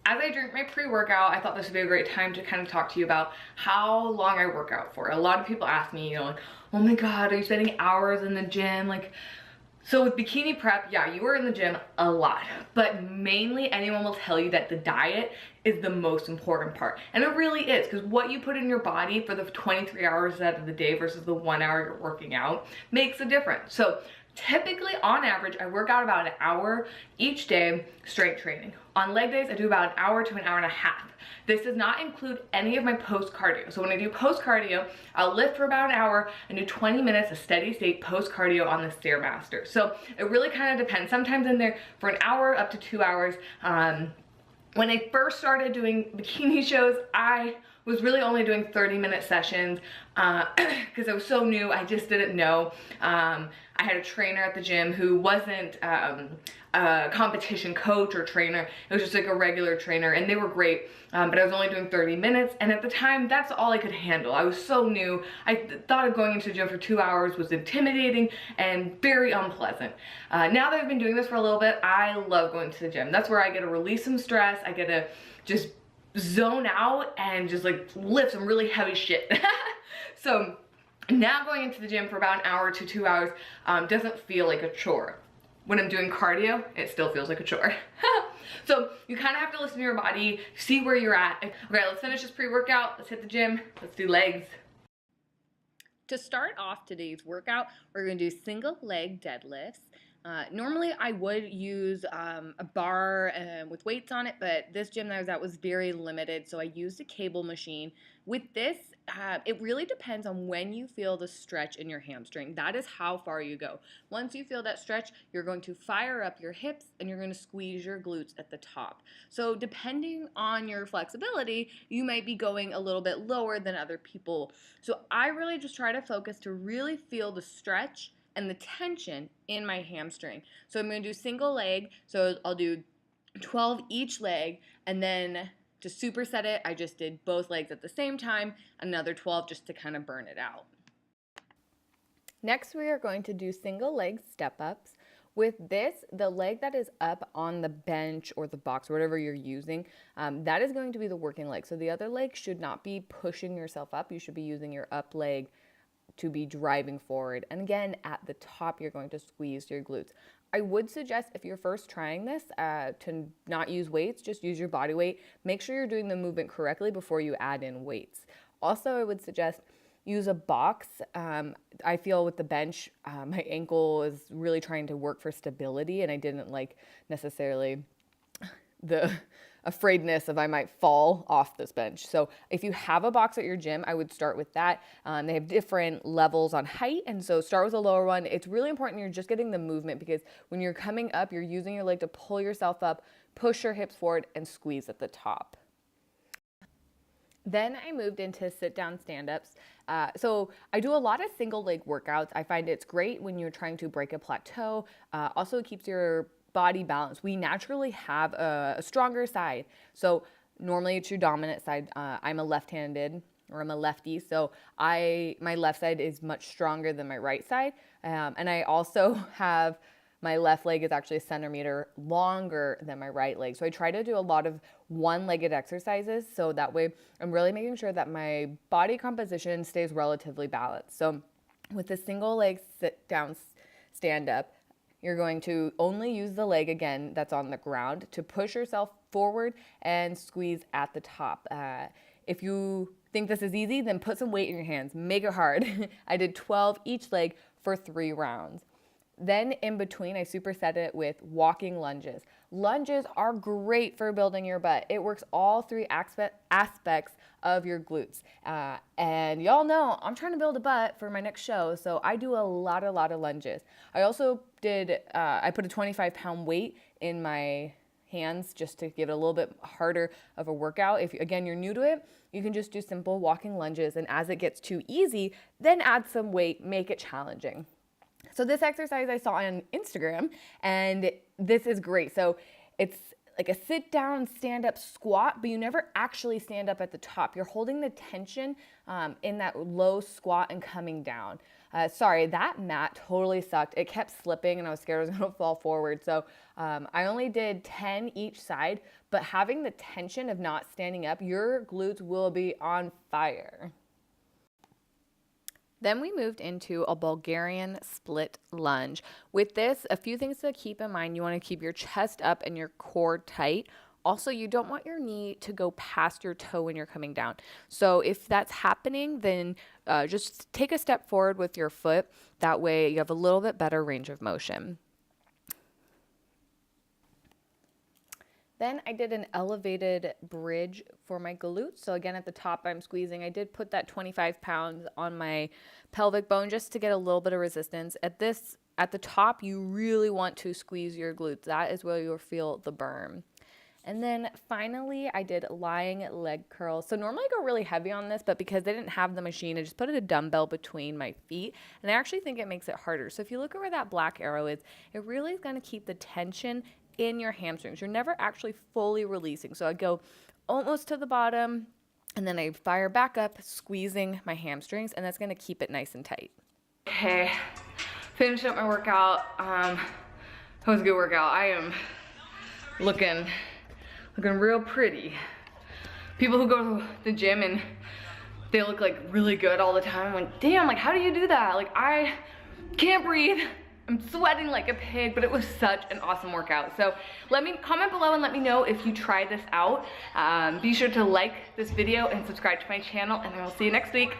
as I drink my pre-workout, I thought this would be a great time to kind of talk to you about how long I work out for. A lot of people ask me, you know, like, oh my God, are you spending hours in the gym? Like, so with bikini prep, yeah, you are in the gym a lot, but mainly anyone will tell you that the diet is the most important part. And it really is, because what you put in your body for the 23 hours out of the day versus the 1 hour you're working out makes a difference. So typically, on average, I work out about an hour each day, strength training. On leg days, I do about an hour to an hour and a half. This does not include any of my post-cardio. So when I do post-cardio, I'll lift for about an hour and do 20 minutes of steady state post-cardio on the Stairmaster. So it really kind of depends. Sometimes in there for an hour up to 2 hours. When I first started doing bikini shows, I was really only doing 30-minute sessions because I was so new. I just didn't know. I had a trainer at the gym who wasn't a competition coach or trainer. It was just like a regular trainer, and they were great, but I was only doing 30 minutes, and at the time, that's all I could handle. I was so new. I thought of going into the gym for 2 hours was intimidating and very unpleasant. Now that I've been doing this for a little bit, I love going to the gym. That's where I get to release some stress. I get to just zone out and just like lift some really heavy shit. So now going into the gym for about an hour to 2 hours doesn't feel like a chore. When I'm doing cardio, it still feels like a chore. So you kind of have to listen to your body, see where you're at. Okay, let's finish this pre-workout. Let's hit the gym. Let's do legs. To start off today's workout, we're going to do single leg deadlifts. Normally I would use a bar with weights on it, but this gym that I was at was very limited, so I used a cable machine. With this, it really depends on when you feel the stretch in your hamstring. That is how far you go. Once you feel that stretch, you're going to fire up your hips and you're going to squeeze your glutes at the top. So depending on your flexibility, you might be going a little bit lower than other people. So I really just try to focus to really feel the stretch and the tension in my hamstring. So I'm going to do single leg, so I'll do 12 each leg, and then to superset it, I just did both legs at the same time, another 12 just to kind of burn it out. Next, we are going to do single leg step-ups. With this, the leg that is up on the bench or the box, or whatever you're using, that is going to be the working leg. So the other leg should not be pushing yourself up. You should be using your up leg to be driving forward. And again, at the top, you're going to squeeze your glutes. I would suggest if you're first trying this to not use weights, just use your body weight. Make sure you're doing the movement correctly before you add in weights. Also, I would suggest use a box. I feel with the bench, my ankle is really trying to work for stability, and I didn't like necessarily the afraidness of I might fall off this bench. So if you have a box at your gym, I would start with that. They have different levels on height, and so start with a lower one. It's really important you're just getting the movement, because when you're coming up, you're using your leg to pull yourself up, push your hips forward, and squeeze at the top. Then I moved into sit-down stand-ups. So I do a lot of single leg workouts. I find it's great when you're trying to break a plateau. Also, it keeps your body balance. We naturally have a stronger side. So normally it's your dominant side. I'm a left-handed, or I'm a lefty. So my left side is much stronger than my right side. And I also have my left leg is actually a centimeter longer than my right leg. So I try to do a lot of one-legged exercises. So that way I'm really making sure that my body composition stays relatively balanced. So with a single leg sit down stand up, you're going to only use the leg again that's on the ground to push yourself forward and squeeze at the top. If you think this is easy, then put some weight in your hands. Make it hard. I did 12 each leg for 3 rounds. Then in between, I superset it with walking lunges. Lunges are great for building your butt. It works all 3 aspects of your glutes. And y'all know I'm trying to build a butt for my next show, so I do a lot of lunges. I also did, I put a 25-pound weight in my hands just to give it a little bit harder of a workout. If, again, you're new to it, you can just do simple walking lunges, and as it gets too easy, then add some weight, make it challenging. So this exercise I saw on Instagram, and this is great. So it's like a sit down, stand up squat, but you never actually stand up at the top. You're holding the tension in that low squat and coming down. Sorry, that mat totally sucked. It kept slipping and I was scared I was gonna fall forward. So I only did 10 each side, but having the tension of not standing up, your glutes will be on fire. Then we moved into a Bulgarian split lunge. With this, a few things to keep in mind. You want to keep your chest up and your core tight. Also, you don't want your knee to go past your toe when you're coming down. So if that's happening, then just take a step forward with your foot. That way you have a little bit better range of motion. Then I did an elevated bridge for my glutes. So again, at the top I'm squeezing. I did put that 25 pounds on my pelvic bone just to get a little bit of resistance. At the top, you really want to squeeze your glutes. That is where you'll feel the burn. And then finally, I did lying leg curls. So normally I go really heavy on this, but because they didn't have the machine, I just put a dumbbell between my feet. And I actually think it makes it harder. So if you look at where that black arrow is, it really is going to keep the tension in your hamstrings. You're never actually fully releasing. So I go almost to the bottom and then I fire back up, squeezing my hamstrings, and that's going to keep it nice and tight. Okay, finished up my workout. That was a good workout. I am looking real pretty. People who go to the gym and they look like really good all the time. I'm like, damn, like how do you do that? Like I can't breathe. I'm sweating like a pig, but it was such an awesome workout. So comment below and let me know if you try this out. Be sure to like this video and subscribe to my channel, and I will see you next week.